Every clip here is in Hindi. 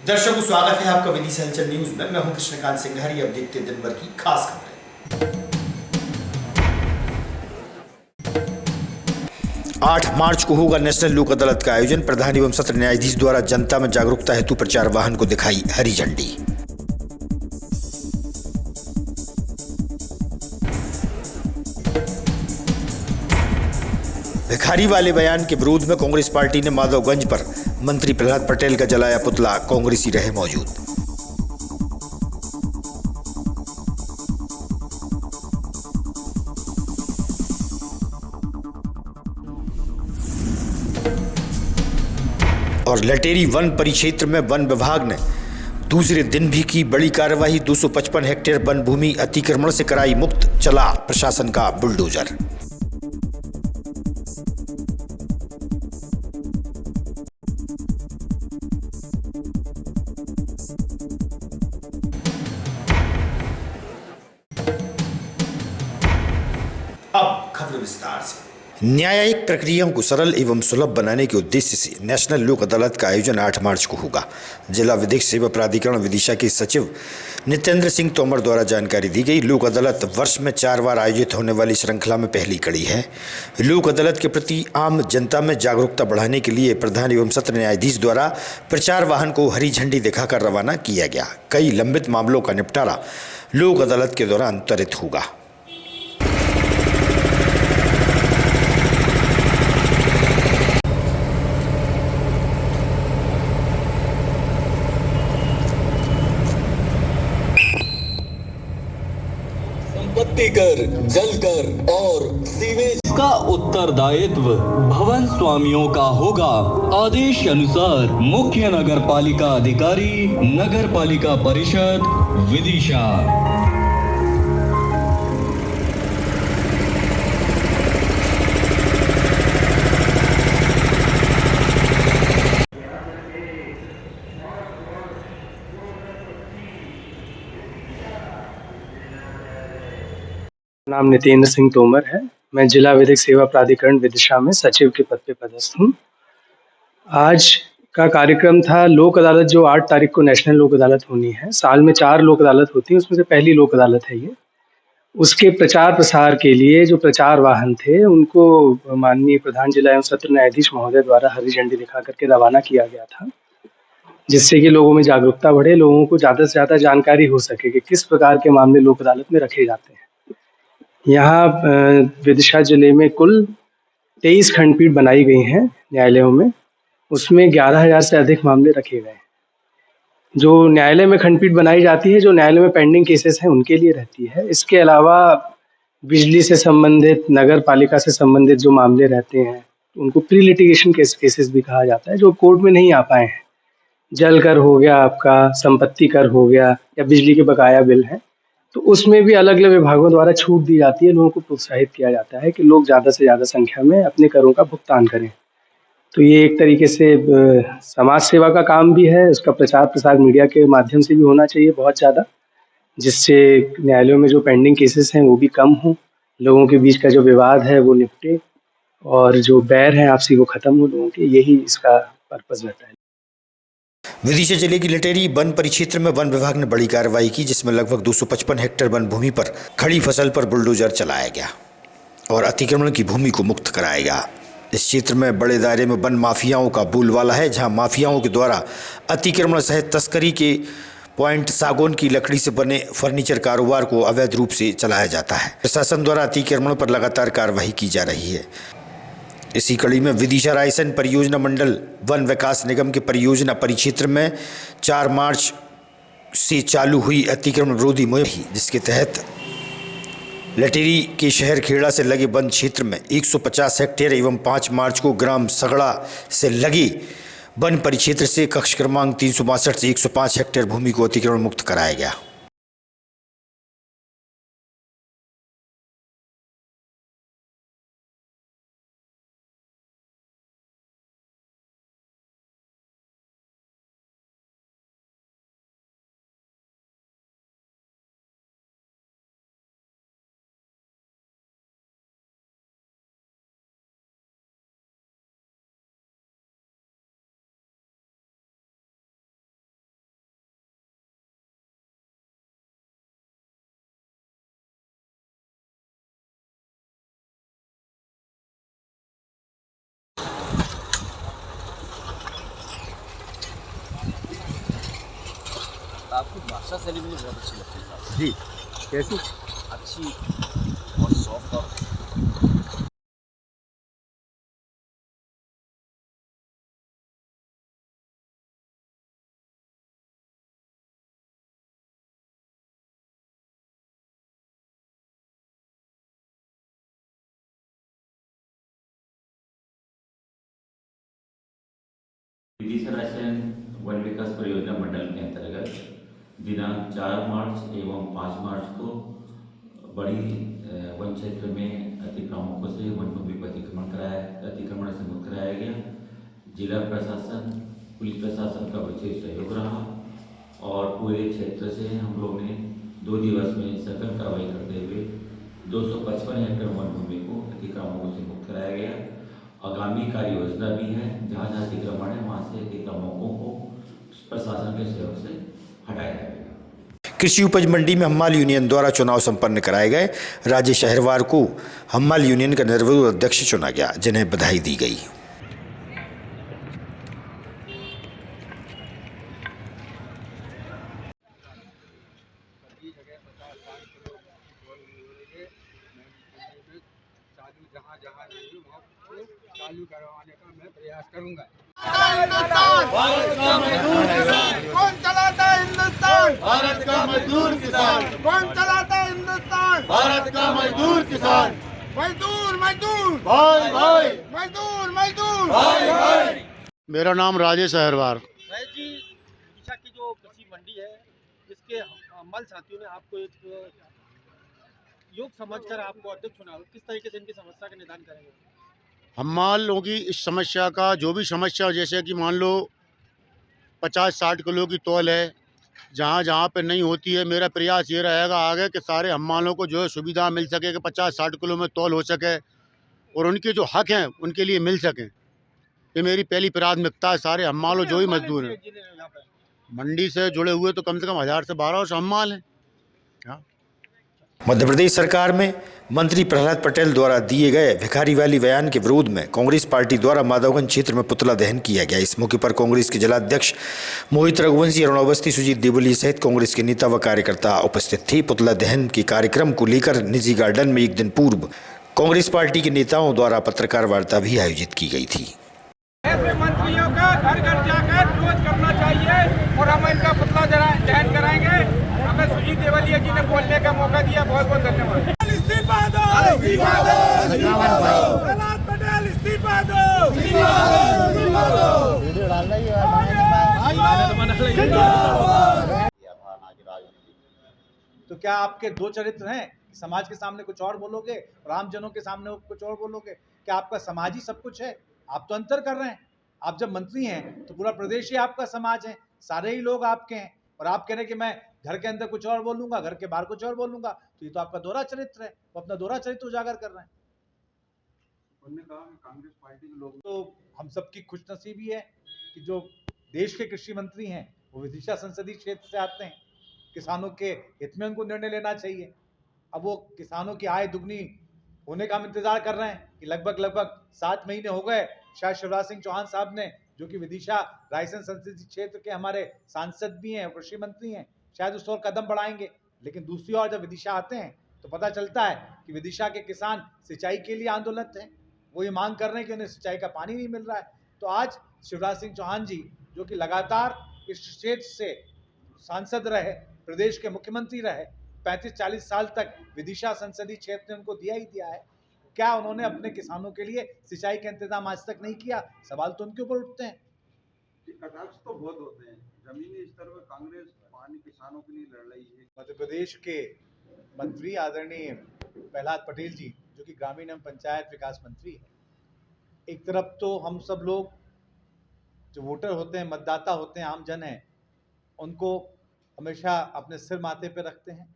दर्शकों, स्वागत है आपका विदिशा हलचल न्यूज में। मैं हूं कृष्णकांत सिंघारी। अब देखते हैं दिन भर की खास खबरें। 8 मार्च को होगा नेशनल लोक अदालत का आयोजन। प्रधान एवं सत्र न्यायाधीश द्वारा जनता में जागरूकता हेतु प्रचार वाहन को दिखाई हरी झंडी। भिखारी वाले बयान के विरोध में कांग्रेस पार्टी ने माधवगंज पर मंत्री प्रहलाद पटेल का जलाया पुतला। कांग्रेसी रहे मौजूद। और लटेरी वन परिक्षेत्र में वन विभाग ने दूसरे दिन भी की बड़ी कार्रवाई। 255 हेक्टेयर वन भूमि अतिक्रमण से कराई मुक्त। चला प्रशासन का बुलडोजर। अब खबर विस्तार से। न्यायिक प्रक्रियाओं को सरल एवं सुलभ बनाने के उद्देश्य से नेशनल लोक अदालत का आयोजन 8 मार्च को होगा। जिला विधिक सेवा प्राधिकरण विदिशा के सचिव नितेंद्र सिंह तोमर द्वारा जानकारी दी गई। लोक अदालत वर्ष में 4 बार आयोजित होने वाली श्रृंखला में पहली कड़ी है। लोक अदालत के प्रति आम जनता में जागरूकता बढ़ाने के लिए प्रधान एवं सत्र न्यायाधीश द्वारा प्रचार वाहन को हरी झंडी दिखाकर रवाना किया गया। कई लंबित मामलों का निपटारा लोक अदालत के दौरान त्वरित होगा। संपत्ति कर, जल कर और सीवेज का उत्तरदायित्व भवन स्वामियों का होगा। आदेश अनुसार मुख्य नगर पालिका अधिकारी, नगर पालिका परिषद विदिशा। नाम नितेंद्र सिंह तोमर है। मैं जिला विधिक सेवा प्राधिकरण विदिशा में सचिव के पद पे पदस्थ हूँ। आज का कार्यक्रम था लोक अदालत, जो 8 तारीख को नेशनल लोक अदालत होनी है। साल में 4 लोक अदालत होती है, उसमें से पहली लोक अदालत है ये। उसके प्रचार प्रसार के लिए जो प्रचार वाहन थे, उनको माननीय प्रधान जिला एवं सत्र न्यायाधीश महोदय द्वारा हरी झंडी दिखा करके रवाना किया गया था, जिससे कि लोगों में जागरूकता बढ़े, लोगों को ज़्यादा से ज़्यादा जानकारी हो सके कि किस प्रकार के मामले लोक अदालत में रखे जाते हैं। यहाँ विदिशा जिले में कुल 23 खंडपीठ बनाई गई हैं न्यायालयों में। उसमें 11,000 से अधिक मामले रखे गए हैं। जो न्यायालय में खंडपीठ बनाई जाती है, जो न्यायालय में पेंडिंग केसेस हैं, उनके लिए रहती है। इसके अलावा बिजली से संबंधित, नगर पालिका से संबंधित जो मामले रहते हैं, उनको प्री लिटिगेशन केसेस भी कहा जाता है, जो कोर्ट में नहीं आ पाए हैं। जल कर हो गया आपका, संपत्ति कर हो गया, या बिजली के बकाया बिल हैं, तो उसमें भी अलग अलग विभागों द्वारा छूट दी जाती है। लोगों को प्रोत्साहित किया जाता है कि लोग ज़्यादा से ज़्यादा संख्या में अपने करों का भुगतान करें। तो ये एक तरीके से समाज सेवा का काम भी है। उसका प्रचार प्रसार मीडिया के माध्यम से भी होना चाहिए बहुत ज़्यादा, जिससे न्यायालयों में जो पेंडिंग केसेस हैं वो भी कम हों, लोगों के बीच का जो विवाद है वो निपटे, और जो बैर है आपसी वो खत्म हो लोगों के। यही इसका पर्पज़ रहता है। विदिशा जिले की लटेरी वन परिक्षेत्र में वन विभाग ने बड़ी कार्रवाई की, जिसमें लगभग 255 हेक्टेयर वन भूमि पर खड़ी फसल पर बुलडोजर चलाया गया और अतिक्रमण की भूमि को मुक्त कराया गया। इस क्षेत्र में बड़े दायरे में वन माफियाओं का बोलबाला है, जहां माफियाओं के द्वारा अतिक्रमण सहित तस्करी के पॉइंट, सागौन की लकड़ी से बने फर्नीचर कारोबार को अवैध रूप से चलाया जाता है। प्रशासन द्वारा अतिक्रमण पर लगातार कार्रवाई की जा रही है। इसी कड़ी में विदिशा रायसन परियोजना मंडल वन विकास निगम के परियोजना परिक्षेत्र में 4 मार्च से चालू हुई अतिक्रमण विरोधी मुहिम, जिसके तहत लटेरी के शहर खेड़ा से लगे वन क्षेत्र में 150 हेक्टेयर एवं 5 मार्च को ग्राम सगड़ा से लगे वन परिक्षेत्र से कक्ष क्रमांक 362 से 105 हेक्टेयर भूमि को अतिक्रमण मुक्त कराया गया। वर्षा शैली मुझे बहुत अच्छी लगती है साहब। जी, कैसी? अच्छी और सॉफ्ट और विदिशा राशन वन विकास परियोजना मंडल के अंतर्गत दिनांक 4 मार्च एवं 5 मार्च को बड़ी वन क्षेत्र में अतिक्रामकों से वन भूमि पर अतिक्रमण से मुक्त कराया गया। जिला प्रशासन, पुलिस प्रशासन का विशेष सहयोग रहा और पूरे क्षेत्र से हम लोग ने 2 दिवस में सघन कार्रवाई करते हुए 255 हेक्टेयर वन भूमि को अतिक्रमणों से मुक्त कराया गया। आगामी कार्य योजना भी है, जहाँ जहाँ अतिक्रमण है वहाँ से अतिक्रमकों को प्रशासन के सहयोग से हटाया जाएगा। कृषि उपज मंडी में हम्माल यूनियन द्वारा चुनाव संपन्न कराए गए। राजेश शहरवार को हम्माल यूनियन का निर्विरोध अध्यक्ष चुना गया, जिन्हें बधाई दी गई। चालू करवाने का मैं प्रयास करूंगा। कौन चलाता है हिंदुस्तान? भारत का मजदूर किसान। कौन चलाता है हिंदुस्तान? भारत का मजदूर किसान। मजदूर मजदूर भाई भाई मजदूर मजदूर भाई भाई। मेरा नाम राजेश अहरवार। महेश जी, विदिशा की जो कृषि मंडी है, इसके हम्माल साथियों ने आपको एक योग समझकर आपको अध्यक्ष चुना, किस तरीके से इनकी समस्या का निदान करेंगे? हम्मालों की इस समस्या का जो भी समस्या हो, जैसे कि मान लो 50-60 किलो की तौल है, जहाँ जहाँ पे नहीं होती है, मेरा प्रयास ये रहेगा आगे कि सारे हम्मालों को जो है सुविधा मिल सके कि 50-60 किलो में तौल हो सके और उनके जो हक हैं उनके लिए मिल सकें। ये मेरी पहली प्राथमिकता है। सारे हम्मालों जो ही मजदूर हैं मंडी से जुड़े हुए तो कम से कम 1000 से 1200 हम्माल हैं। मध्य प्रदेश सरकार में मंत्री प्रहलाद पटेल द्वारा दिए गए भिखारी वैली बयान के विरोध में कांग्रेस पार्टी द्वारा माधवगंज क्षेत्र में पुतला दहन किया गया। इस मौके पर कांग्रेस के जिलाध्यक्ष मोहित रघुवंशी, अरुण अवस्थी, सुजीत देवली सहित कांग्रेस के नेता व कार्यकर्ता उपस्थित थे। पुतला दहन के कार्यक्रम को लेकर निजी गार्डन में एक दिन पूर्व कांग्रेस पार्टी के नेताओं द्वारा पत्रकार वार्ता भी आयोजित की गई थी। ऐसे मंत्रियों का घर घर जाकर रोज करना चाहिए और हम इनका पुतला दहन कराएंगे। हमें सुजीत देवलिया जी ने बोलने का मौका दिया, बहुत बहुत धन्यवाद। इस्तीफा दो, इस्तीफा दो, प्रहलाद पटेल इस्तीफा दो, इस्तीफा दो। वीडियो डालना ही है। तो क्या आपके दो चरित्र हैं? समाज के सामने कुछ और बोलोगे, रामजनों के सामने कुछ और बोलोगे? क्या आपका समाज ही सब कुछ है? आप तो अंतर कर रहे हैं। आप जब मंत्री हैं तो पूरा प्रदेश ही आपका समाज है, सारे ही लोग आपके हैं, और आप कह रहे हैं कि मैं घर के अंदर कुछ और बोलूंगा, घर के बाहर कुछ और बोलूंगा। तो ये तो आपका दोहरा चरित्र है, वो अपना दोहरा चरित्र उजागर कर रहे हैं। उन्होंने कहा कि कांग्रेस पार्टी के लोग, तो हम सबकी खुशनसीबी है कि जो देश के कृषि मंत्री हैं वो विदिशा संसदीय क्षेत्र से आते हैं। किसानों के हित में उनको निर्णय लेना चाहिए। अब वो किसानों की आय दुगनी होने का हम इंतजार कर रहे हैं कि लगभग 7 महीने हो गए। शायद शिवराज सिंह चौहान साहब ने, जो कि विदिशा रायसेन संसदीय क्षेत्र के हमारे सांसद भी हैं, कृषि मंत्री हैं, शायद उस ओर कदम बढ़ाएंगे। लेकिन दूसरी ओर जब विदिशा आते हैं तो पता चलता है कि विदिशा के किसान सिंचाई के लिए आंदोलित हैं। वो ये मांग कर रहे हैं कि उन्हें सिंचाई का पानी नहीं मिल रहा है। तो आज शिवराज सिंह चौहान जी, जो कि लगातार इस क्षेत्र से सांसद रहे, प्रदेश के मुख्यमंत्री रहे, 35-40 साल तक विदिशा संसदीय क्षेत्र ने उनको दिया ही दिया है, क्या उन्होंने अपने किसानों के लिए सिंचाई का इंतजाम आज तक नहीं किया? सवाल तो उनके ऊपर उठते हैं। कटाक्ष तो बहुत होते हैं, जमीनी स्तर पर कांग्रेस पानी किसानों के लिए लड़ रही है। मध्य प्रदेश के मंत्री आदरणीय प्रहलाद पटेल जी, जो कि ग्रामीण एवं पंचायत विकास मंत्री है, एक तरफ तो हम सब लोग जो वोटर होते हैं, मतदाता होते हैं, आम जन हैं, उनको हमेशा अपने सिर माथे पे रखते हैं।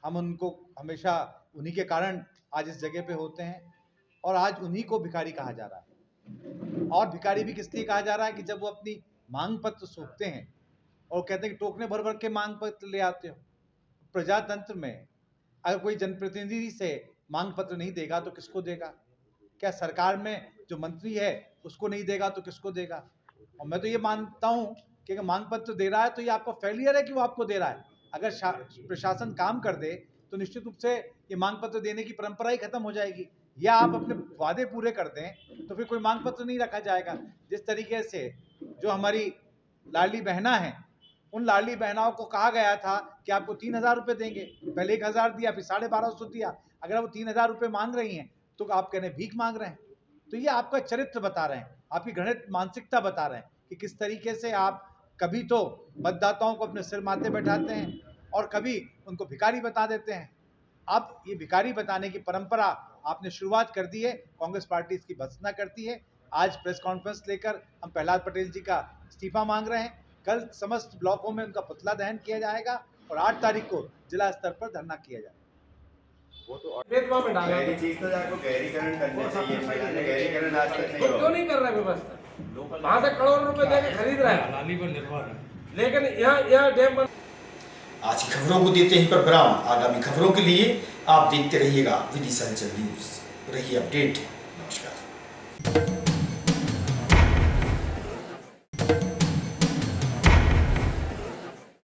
हम उनको हमेशा उन्हीं के कारण आज इस जगह पे होते हैं, और आज उन्हीं को भिखारी कहा जा रहा है। और भिखारी भी किस लिए कहा जा रहा है कि जब वो अपनी मांग पत्र सौंपते हैं और कहते हैं कि टोकने भर भर के मांग पत्र ले आते हो। प्रजातंत्र में अगर कोई जनप्रतिनिधि से मांग पत्र नहीं देगा तो किसको देगा? क्या सरकार में जो मंत्री है उसको नहीं देगा तो किसको देगा? और मैं तो ये मानता हूँ कि अगर मांग पत्र दे रहा है तो ये आपका फेलियर है कि वो आपको दे रहा है। अगर प्रशासन काम कर दे तो निश्चित रूप से ये मांग पत्र देने की परंपरा ही खत्म हो जाएगी। या आप अपने वादे पूरे कर दें तो फिर कोई मांग पत्र नहीं रखा जाएगा। जिस तरीके से जो हमारी लाडली बहना है, उन लाडली बहनाओं को कहा गया था कि आपको 3,000 रुपये देंगे, पहले 1,000 दिया, फिर 1250 दिया। अगर वो 3,000 रुपये मांग रही हैं तो आप कहने भीख मांग रहे हैं। तो ये आपका चरित्र बता रहे हैं, आपकी घृणित मानसिकता बता रहे हैं कि किस तरीके से आप कभी तो मतदाताओं को अपने सिर माथे बैठाते हैं और कभी उनको भिखारी बता देते हैं। अब ये भिखारी बताने की परंपरा आपने शुरुआत कर दी है, कांग्रेस पार्टी इसकी भर्त्सना करती है। आज प्रेस कॉन्फ्रेंस लेकर हम प्रहलाद पटेल जी का इस्तीफा मांग रहे हैं। कल समस्त ब्लॉकों में उनका पुतला दहन किया जाएगा और 8 तारीख को जिला स्तर पर धरना किया जाएगा। वो तो गहरी चीज तो आपको गहरीकरण करना चाहिए, गहरीकरण आज तक नहीं क्यों नहीं कर रहा है व्यवस्था? वहां से करोड़ रुपए देकर खरीद रहा है, लाली पर निर्भर है, लेकिन यहाँ डैम बन। आज की खबरों को देते हैं पर विराम। आगामी खबरों के लिए आप देखते रहिएगा विदिशा न्यूज। रहिए अपडेट। नमस्कार।